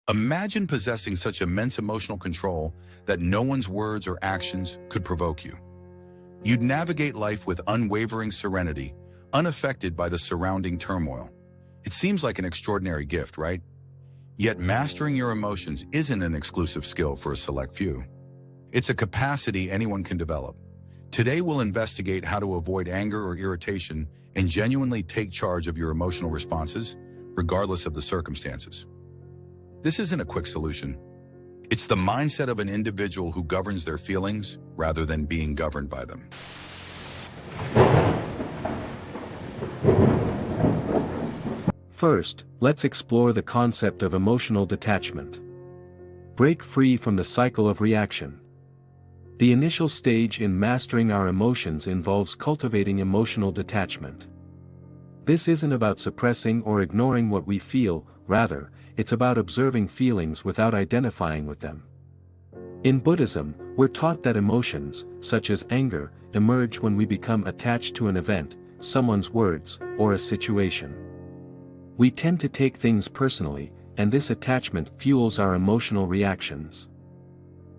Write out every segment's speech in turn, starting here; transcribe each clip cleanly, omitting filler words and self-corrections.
Imagine possessing such immense emotional control that no one's words or actions could provoke you. You'd navigate life with unwavering serenity, unaffected by the surrounding turmoil. It seems like an extraordinary gift, right? Yet mastering your emotions isn't an exclusive skill for a select few. It's a capacity anyone can develop. Today we'll investigate how to avoid anger or irritation and genuinely take charge of your emotional responses, regardless of the circumstances. This isn't a quick solution. It's the mindset of an individual who governs their feelings rather than being governed by them. First, let's explore the concept of emotional detachment. Break free from the cycle of reaction. The initial stage in mastering our emotions involves cultivating emotional detachment. This isn't about suppressing or ignoring what we feel, rather, it's about observing feelings without identifying with them. In Buddhism, we're taught that emotions, such as anger, emerge when we become attached to an event, someone's words, or a situation. We tend to take things personally, and this attachment fuels our emotional reactions.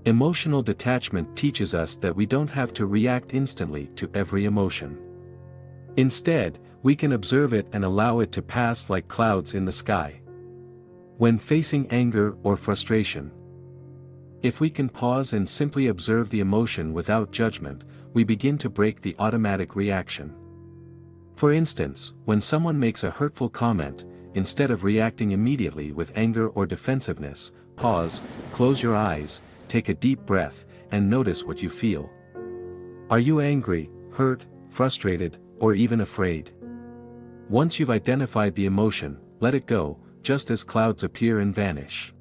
Emotional detachment teaches us that we don't have to react instantly to every emotion. Instead, we can observe it and allow it to pass like clouds in the sky. When facing anger or frustration, if we can pause and simply observe the emotion without judgment, we begin to break the automatic reaction. For instance, when someone makes a hurtful comment, instead of reacting immediately with anger or defensiveness, pause, close your eyes, take a deep breath, and notice what you feel. Are you angry, hurt, frustrated, or even afraid? Once you've identified the emotion, let it go, just as clouds appear and vanish.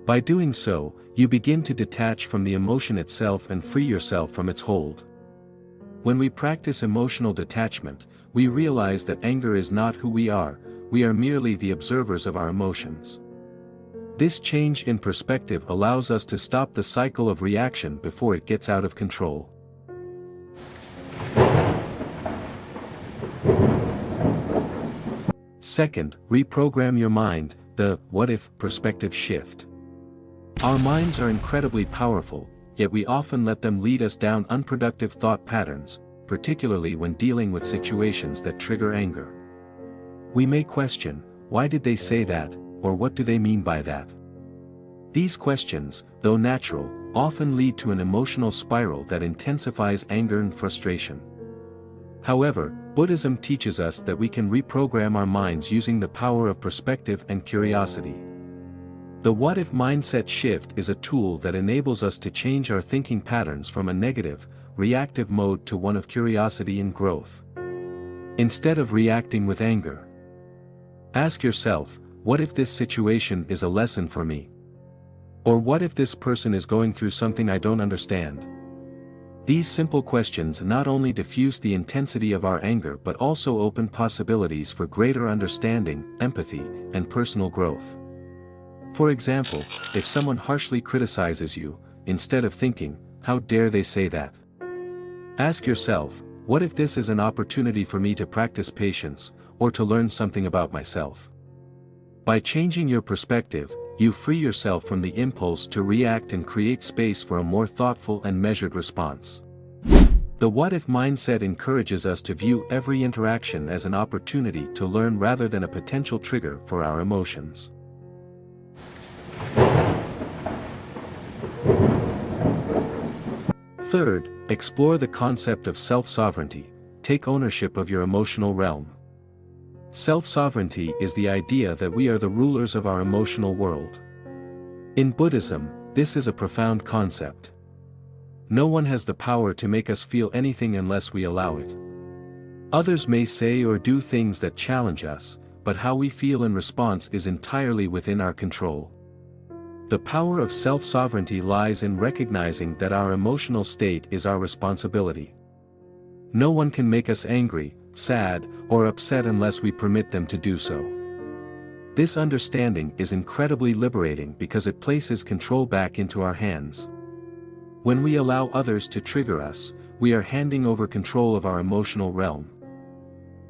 By doing so, you begin to detach from the emotion itself and free yourself from its hold. When we practice emotional detachment, we realize that anger is not who we are merely the observers of our emotions. This change in perspective allows us to stop the cycle of reaction before it gets out of control. Second, reprogram your mind, the what-if perspective shift. Our minds are incredibly powerful, yet we often let them lead us down unproductive thought patterns, particularly when dealing with situations that trigger anger. We may question, why did they say that, or what do they mean by that? These questions, though natural, often lead to an emotional spiral that intensifies anger and frustration. However, Buddhism teaches us that we can reprogram our minds using the power of perspective and curiosity. The what-if mindset shift is a tool that enables us to change our thinking patterns from a negative, reactive mode to one of curiosity and growth. Instead of reacting with anger, ask yourself, what if this situation is a lesson for me? Or what if this person is going through something I don't understand? These simple questions not only diffuse the intensity of our anger but also open possibilities for greater understanding, empathy, and personal growth. For example, if someone harshly criticizes you, instead of thinking, how dare they say that? Ask yourself, what if this is an opportunity for me to practice patience, or to learn something about myself? By changing your perspective, you free yourself from the impulse to react and create space for a more thoughtful and measured response. The what-if mindset encourages us to view every interaction as an opportunity to learn rather than a potential trigger for our emotions. Third, explore the concept of self-sovereignty. Take ownership of your emotional realm. Self-sovereignty is the idea that we are the rulers of our emotional world. In Buddhism, this is a profound concept. No one has the power to make us feel anything unless we allow it. Others may say or do things that challenge us, but how we feel in response is entirely within our control. The power of self-sovereignty lies in recognizing that our emotional state is our responsibility. No one can make us angry, sad, or upset unless we permit them to do so. This understanding is incredibly liberating because it places control back into our hands. When we allow others to trigger us, we are handing over control of our emotional realm.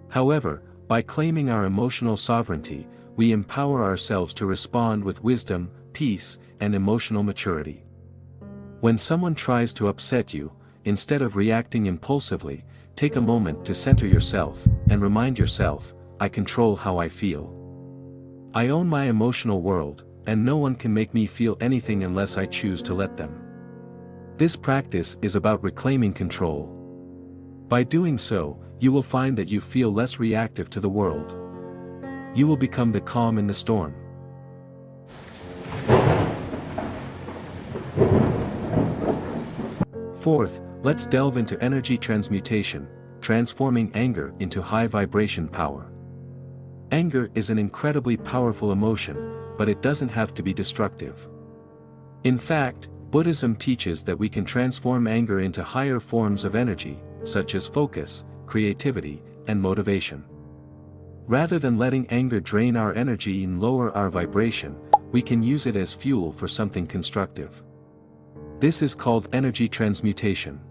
However, by claiming our emotional sovereignty, we empower ourselves to respond with wisdom, peace, and emotional maturity. When someone tries to upset you, instead of reacting impulsively, take a moment to center yourself, and remind yourself, I control how I feel. I own my emotional world, and no one can make me feel anything unless I choose to let them. This practice is about reclaiming control. By doing so, you will find that you feel less reactive to the world. You will become the calm in the storm. Fourth, let's delve into energy transmutation, transforming anger into high vibration power. Anger is an incredibly powerful emotion, but it doesn't have to be destructive. In fact, Buddhism teaches that we can transform anger into higher forms of energy, such as focus, creativity, and motivation. Rather than letting anger drain our energy and lower our vibration, we can use it as fuel for something constructive. This is called energy transmutation.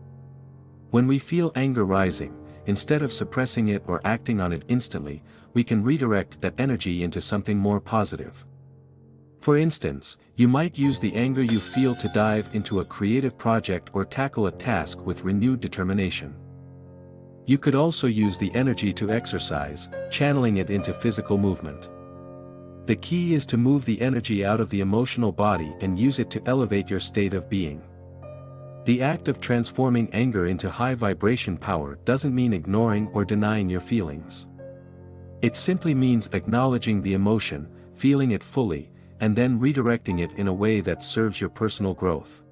When we feel anger rising, instead of suppressing it or acting on it instantly, we can redirect that energy into something more positive. For instance, you might use the anger you feel to dive into a creative project or tackle a task with renewed determination. You could also use the energy to exercise, channeling it into physical movement. The key is to move the energy out of the emotional body and use it to elevate your state of being. The act of transforming anger into high vibration power doesn't mean ignoring or denying your feelings. It simply means acknowledging the emotion, feeling it fully, and then redirecting it in a way that serves your personal growth.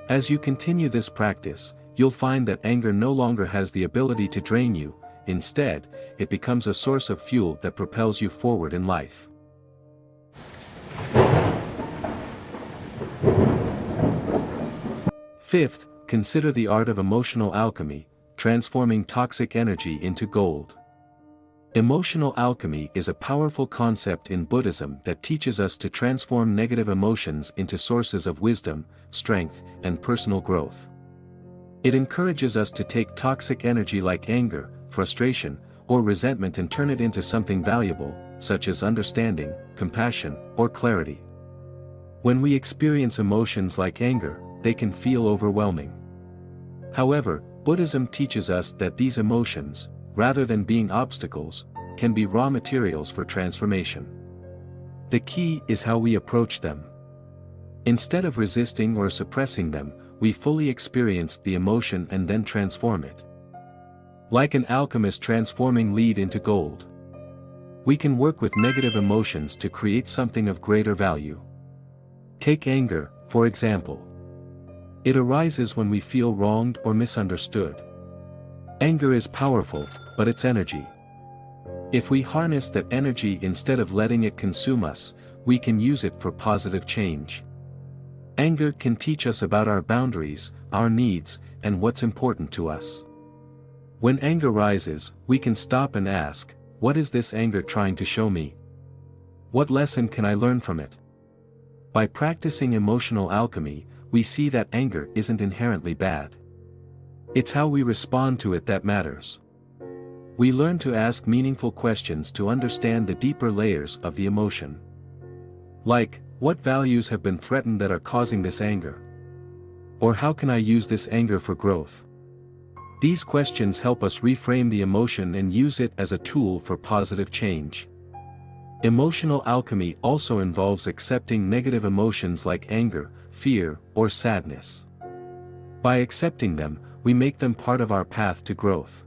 As you continue this practice, you'll find that anger no longer has the ability to drain you. Instead, it becomes a source of fuel that propels you forward in life. Fifth, consider the art of emotional alchemy, transforming toxic energy into gold. Emotional alchemy is a powerful concept in Buddhism that teaches us to transform negative emotions into sources of wisdom, strength, and personal growth. It encourages us to take toxic energy like anger, frustration, or resentment and turn it into something valuable, such as understanding, compassion, or clarity. When we experience emotions like anger, they can feel overwhelming. However, Buddhism teaches us that these emotions, rather than being obstacles, can be raw materials for transformation. The key is how we approach them. Instead of resisting or suppressing them, we fully experience the emotion and then transform it. Like an alchemist transforming lead into gold. We can work with negative emotions to create something of greater value. Take anger, for example. It arises when we feel wronged or misunderstood. Anger is powerful, but it's energy. If we harness that energy instead of letting it consume us, we can use it for positive change. Anger can teach us about our boundaries, our needs, and what's important to us. When anger rises, we can stop and ask, what is this anger trying to show me? What lesson can I learn from it? By practicing emotional alchemy, we see that anger isn't inherently bad. It's how we respond to it that matters. We learn to ask meaningful questions to understand the deeper layers of the emotion. Like, what values have been threatened that are causing this anger? Or how can I use this anger for growth? These questions help us reframe the emotion and use it as a tool for positive change. Emotional alchemy also involves accepting negative emotions like anger, fear, or sadness. By accepting them, we make them part of our path to growth.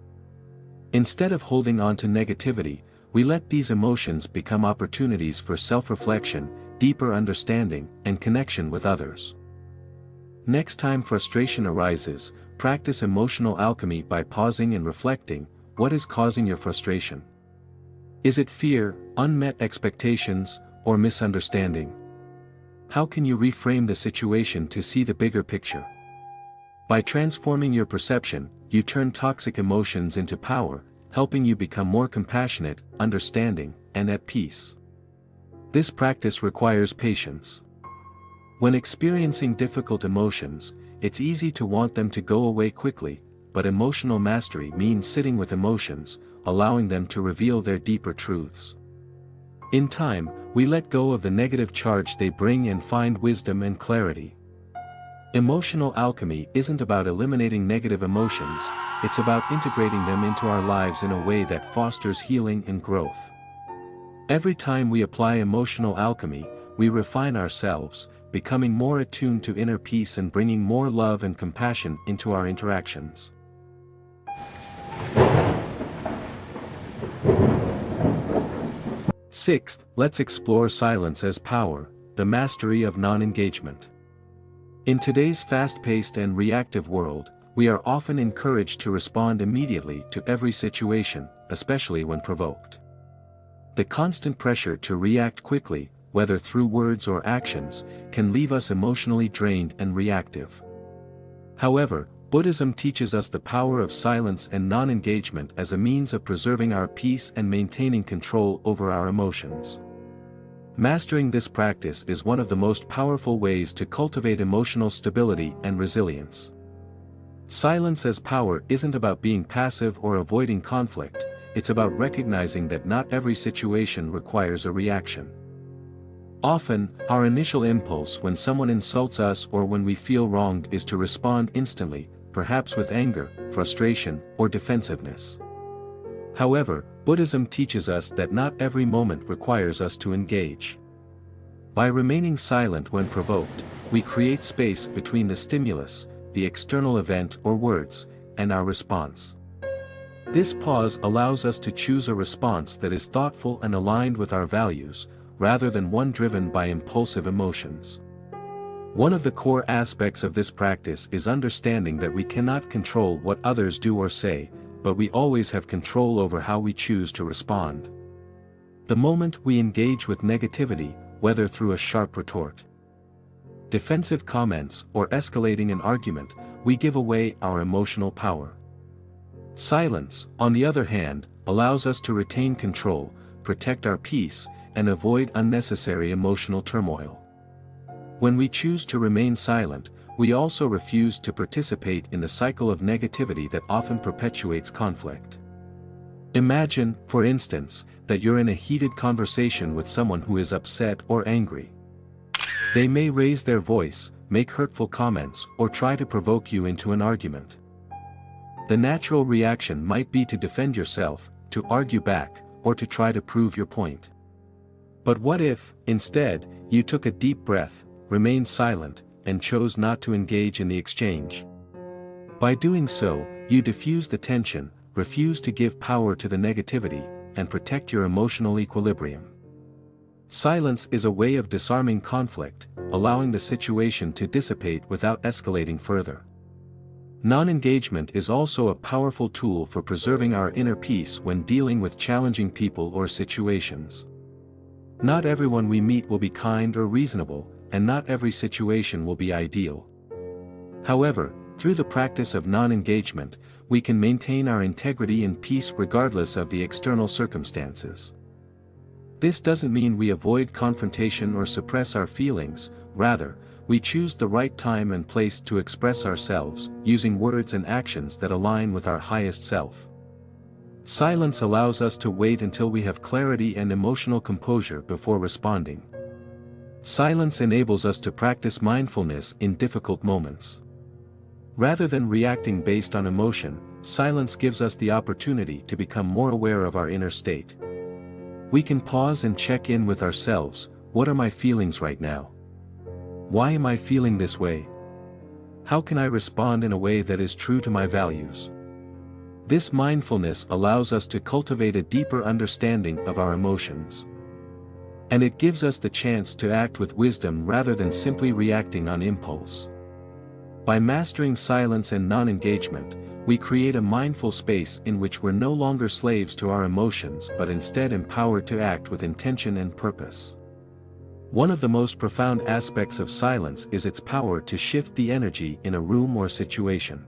Instead of holding on to negativity, we let these emotions become opportunities for self-reflection, deeper understanding, and connection with others. Next time frustration arises, practice emotional alchemy by pausing and reflecting, what is causing your frustration? Is it fear, unmet expectations, or misunderstanding? How can you reframe the situation to see the bigger picture? By transforming your perception, you turn toxic emotions into power, helping you become more compassionate, understanding, and at peace. This practice requires patience. When experiencing difficult emotions, it's easy to want them to go away quickly, but emotional mastery means sitting with emotions, allowing them to reveal their deeper truths. In time, we let go of the negative charge they bring and find wisdom and clarity. Emotional alchemy isn't about eliminating negative emotions, it's about integrating them into our lives in a way that fosters healing and growth. Every time we apply emotional alchemy, we refine ourselves, becoming more attuned to inner peace and bringing more love and compassion into our interactions. Sixth, let's explore silence as power, the mastery of non-engagement. In today's fast-paced and reactive world, we are often encouraged to respond immediately to every situation, especially when provoked. The constant pressure to react quickly, whether through words or actions, can leave us emotionally drained and reactive. However, Buddhism teaches us the power of silence and non-engagement as a means of preserving our peace and maintaining control over our emotions. Mastering this practice is one of the most powerful ways to cultivate emotional stability and resilience. Silence as power isn't about being passive or avoiding conflict, it's about recognizing that not every situation requires a reaction. Often, our initial impulse when someone insults us or when we feel wronged is to respond instantly, perhaps with anger, frustration, or defensiveness. However, Buddhism teaches us that not every moment requires us to engage. By remaining silent when provoked, we create space between the stimulus, the external event or words, and our response. This pause allows us to choose a response that is thoughtful and aligned with our values, rather than one driven by impulsive emotions. One of the core aspects of this practice is understanding that we cannot control what others do or say, but we always have control over how we choose to respond. The moment we engage with negativity, whether through a sharp retort, defensive comments, or escalating an argument, we give away our emotional power. Silence, on the other hand, allows us to retain control, protect our peace, and avoid unnecessary emotional turmoil. When we choose to remain silent, we also refuse to participate in the cycle of negativity that often perpetuates conflict. Imagine, for instance, that you're in a heated conversation with someone who is upset or angry. They may raise their voice, make hurtful comments, or try to provoke you into an argument. The natural reaction might be to defend yourself, to argue back, or to try to prove your point. But what if, instead, you took a deep breath, remained silent, and chose not to engage in the exchange? By doing so, you diffuse the tension, refuse to give power to the negativity, and protect your emotional equilibrium. Silence is a way of disarming conflict, allowing the situation to dissipate without escalating further. Non-engagement is also a powerful tool for preserving our inner peace when dealing with challenging people or situations. Not everyone we meet will be kind or reasonable, and not every situation will be ideal. However, through the practice of non-engagement, we can maintain our integrity and peace regardless of the external circumstances. This doesn't mean we avoid confrontation or suppress our feelings, rather, we choose the right time and place to express ourselves, using words and actions that align with our highest self. Silence allows us to wait until we have clarity and emotional composure before responding. Silence enables us to practice mindfulness in difficult moments. Rather than reacting based on emotion, silence gives us the opportunity to become more aware of our inner state. We can pause and check in with ourselves. What are my feelings right now? Why am I feeling this way? How can I respond in a way that is true to my values? This mindfulness allows us to cultivate a deeper understanding of our emotions. And it gives us the chance to act with wisdom rather than simply reacting on impulse. By mastering silence and non-engagement, we create a mindful space in which we're no longer slaves to our emotions but instead empowered to act with intention and purpose. One of the most profound aspects of silence is its power to shift the energy in a room or situation.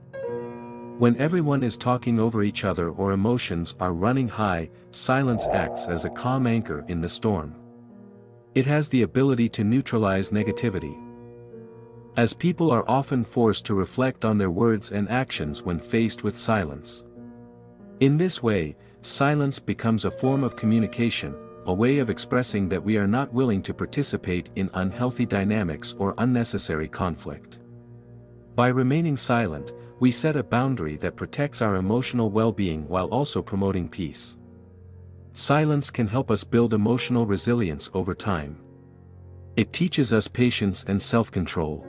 When everyone is talking over each other or emotions are running high, silence acts as a calm anchor in the storm. It has the ability to neutralize negativity, as people are often forced to reflect on their words and actions when faced with silence. In this way, silence becomes a form of communication, a way of expressing that we are not willing to participate in unhealthy dynamics or unnecessary conflict. By remaining silent, we set a boundary that protects our emotional well-being while also promoting peace. Silence can help us build emotional resilience over time. It teaches us patience and self-control.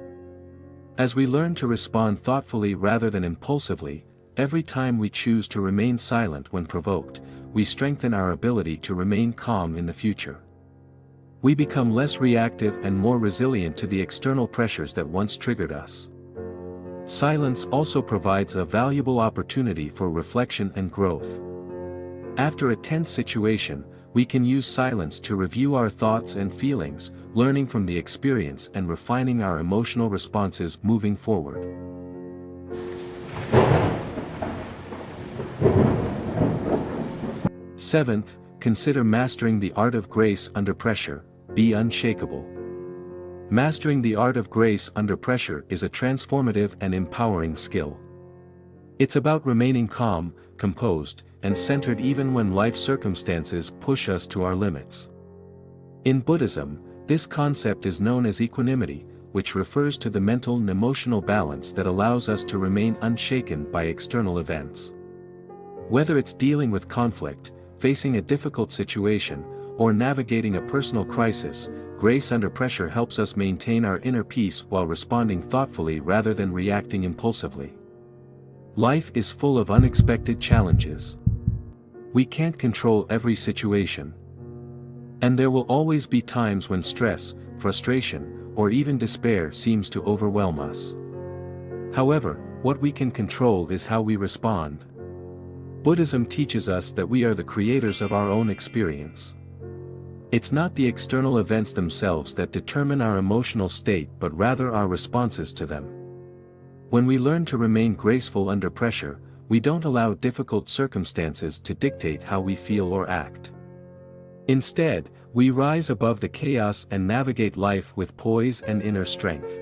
As we learn to respond thoughtfully rather than impulsively, every time we choose to remain silent when provoked, we strengthen our ability to remain calm in the future. We become less reactive and more resilient to the external pressures that once triggered us. Silence also provides a valuable opportunity for reflection and growth. After a tense situation, we can use silence to review our thoughts and feelings, learning from the experience and refining our emotional responses moving forward. Seventh, consider mastering the art of grace under pressure. Be unshakable. Mastering the art of grace under pressure is a transformative and empowering skill. It's about remaining calm, composed, and centered even when life circumstances push us to our limits. In Buddhism, this concept is known as equanimity, which refers to the mental and emotional balance that allows us to remain unshaken by external events. Whether it's dealing with conflict, facing a difficult situation, or navigating a personal crisis, grace under pressure helps us maintain our inner peace while responding thoughtfully rather than reacting impulsively. Life is full of unexpected challenges. We can't control every situation. And there will always be times when stress, frustration, or even despair seems to overwhelm us. However, what we can control is how we respond. Buddhism teaches us that we are the creators of our own experience. It's not the external events themselves that determine our emotional state but rather our responses to them. When we learn to remain graceful under pressure, we don't allow difficult circumstances to dictate how we feel or act. Instead, we rise above the chaos and navigate life with poise and inner strength.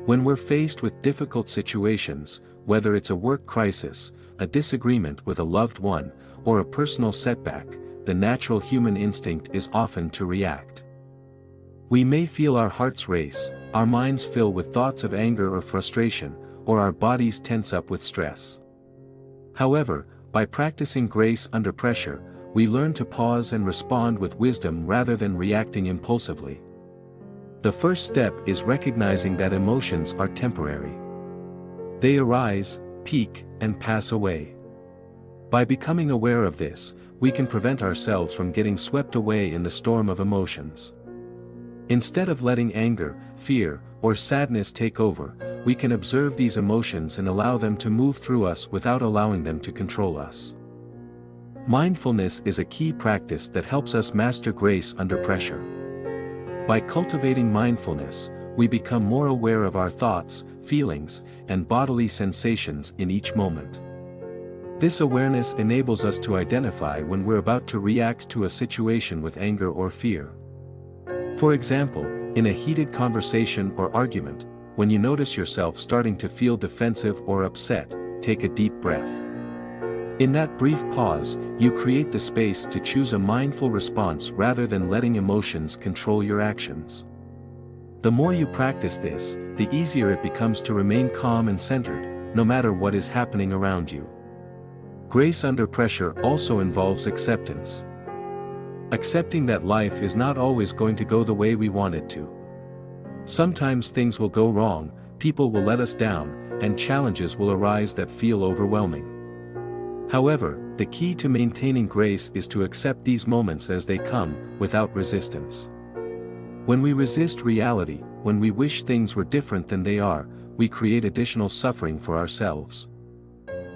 When we're faced with difficult situations, whether it's a work crisis, a disagreement with a loved one, or a personal setback, the natural human instinct is often to react. We may feel our hearts race, our minds fill with thoughts of anger or frustration, or our bodies tense up with stress. However, by practicing grace under pressure, we learn to pause and respond with wisdom rather than reacting impulsively. The first step is recognizing that emotions are temporary. They arise, peak, and pass away. By becoming aware of this, we can prevent ourselves from getting swept away in the storm of emotions. Instead of letting anger, fear, or sadness take over, we can observe these emotions and allow them to move through us without allowing them to control us. Mindfulness is a key practice that helps us master grace under pressure. By cultivating mindfulness, we become more aware of our thoughts, feelings, and bodily sensations in each moment. This awareness enables us to identify when we're about to react to a situation with anger or fear. For example, in a heated conversation or argument, when you notice yourself starting to feel defensive or upset, take a deep breath. In that brief pause, you create the space to choose a mindful response rather than letting emotions control your actions. The more you practice this, the easier it becomes to remain calm and centered, no matter what is happening around you. Grace under pressure also involves acceptance. Accepting that life is not always going to go the way we want it to. Sometimes things will go wrong, people will let us down, and challenges will arise that feel overwhelming. However, the key to maintaining grace is to accept these moments as they come, without resistance. When we resist reality, when we wish things were different than they are, we create additional suffering for ourselves.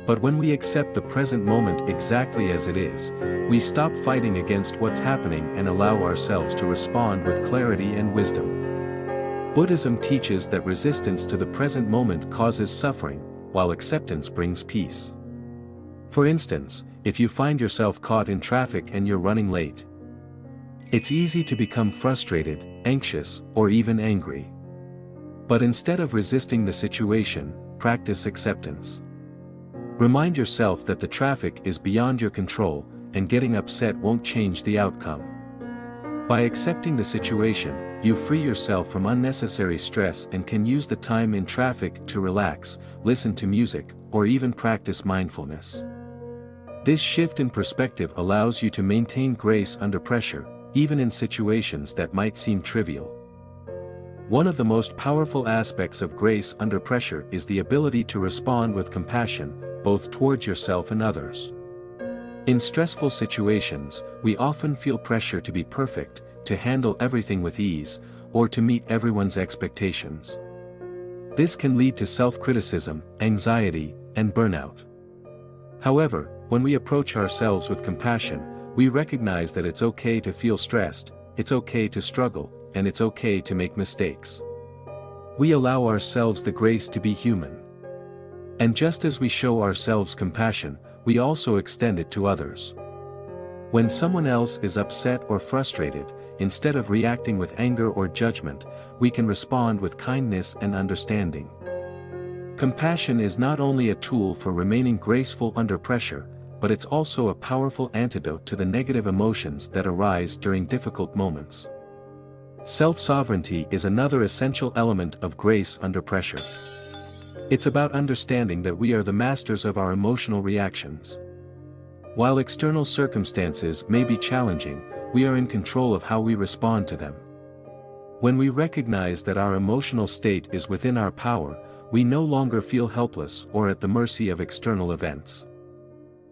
But when we accept the present moment exactly as it is, we stop fighting against what's happening and allow ourselves to respond with clarity and wisdom. Buddhism teaches that resistance to the present moment causes suffering, while acceptance brings peace. For instance, if you find yourself caught in traffic and you're running late, it's easy to become frustrated, anxious, or even angry. But instead of resisting the situation, practice acceptance. Remind yourself that the traffic is beyond your control, and getting upset won't change the outcome. By accepting the situation, you free yourself from unnecessary stress and can use the time in traffic to relax, listen to music, or even practice mindfulness. This shift in perspective allows you to maintain grace under pressure, even in situations that might seem trivial. One of the most powerful aspects of grace under pressure is the ability to respond with compassion, both towards yourself and others. In stressful situations, we often feel pressure to be perfect, to handle everything with ease, or to meet everyone's expectations. This can lead to self-criticism, anxiety, and burnout. However, when we approach ourselves with compassion, we recognize that it's okay to feel stressed, it's okay to struggle, and it's okay to make mistakes. We allow ourselves the grace to be human. And just as we show ourselves compassion, we also extend it to others. When someone else is upset or frustrated, instead of reacting with anger or judgment, we can respond with kindness and understanding. Compassion is not only a tool for remaining graceful under pressure, but it's also a powerful antidote to the negative emotions that arise during difficult moments. Self-sovereignty is another essential element of grace under pressure. It's about understanding that we are the masters of our emotional reactions. While external circumstances may be challenging, we are in control of how we respond to them. When we recognize that our emotional state is within our power, we no longer feel helpless or at the mercy of external events.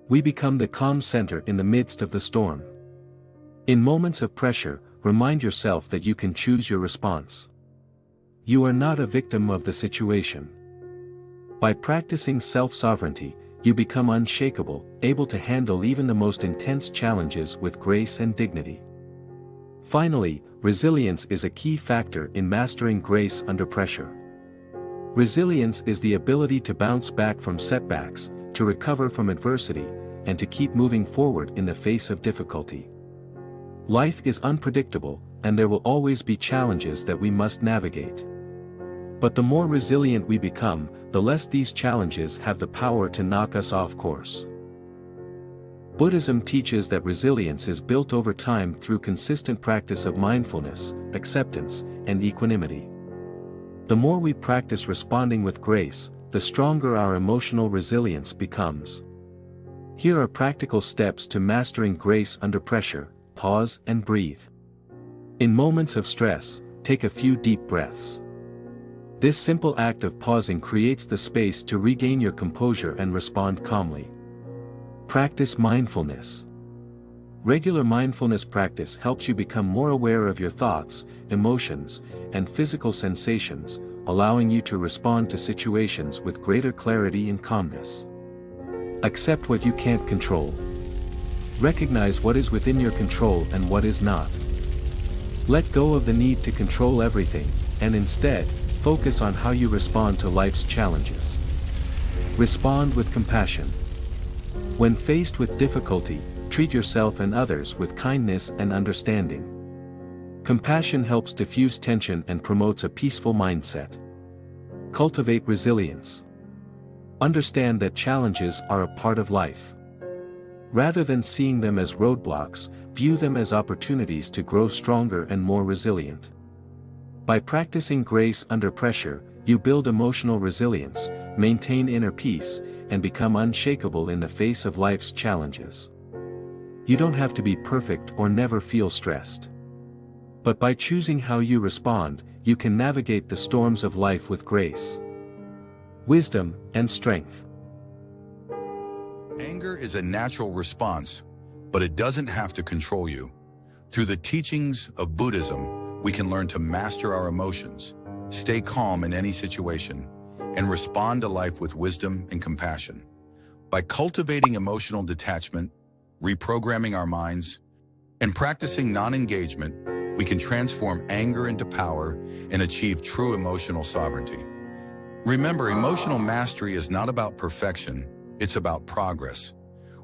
We become the calm center in the midst of the storm. In moments of pressure, remind yourself that you can choose your response. You are not a victim of the situation. By practicing self-sovereignty, you become unshakable, able to handle even the most intense challenges with grace and dignity. Finally, resilience is a key factor in mastering grace under pressure. Resilience is the ability to bounce back from setbacks, to recover from adversity, and to keep moving forward in the face of difficulty. Life is unpredictable, and there will always be challenges that we must navigate. But the more resilient we become, the less these challenges have the power to knock us off course. Buddhism teaches that resilience is built over time through consistent practice of mindfulness, acceptance, and equanimity. The more we practice responding with grace, the stronger our emotional resilience becomes. Here are practical steps to mastering grace under pressure. Pause and breathe. In moments of stress, take a few deep breaths. This simple act of pausing creates the space to regain your composure and respond calmly. Practice mindfulness. Regular mindfulness practice helps you become more aware of your thoughts, emotions, and physical sensations, allowing you to respond to situations with greater clarity and calmness. Accept what you can't control. Recognize what is within your control and what is not. Let go of the need to control everything, and instead, focus on how you respond to life's challenges. Respond with compassion. When faced with difficulty, treat yourself and others with kindness and understanding. Compassion helps diffuse tension and promotes a peaceful mindset. Cultivate resilience. Understand that challenges are a part of life. Rather than seeing them as roadblocks, view them as opportunities to grow stronger and more resilient. By practicing grace under pressure, you build emotional resilience, maintain inner peace, and become unshakable in the face of life's challenges. You don't have to be perfect or never feel stressed. But by choosing how you respond, you can navigate the storms of life with grace, wisdom, and strength. Anger is a natural response, but it doesn't have to control you. Through the teachings of Buddhism, we can learn to master our emotions, stay calm in any situation, and respond to life with wisdom and compassion. By cultivating emotional detachment, reprogramming our minds, and practicing non-engagement, we can transform anger into power and achieve true emotional sovereignty. Remember, emotional mastery is not about perfection, it's about progress.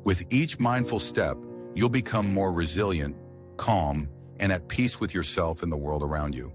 With each mindful step, you'll become more resilient, calm, and at peace with yourself and the world around you.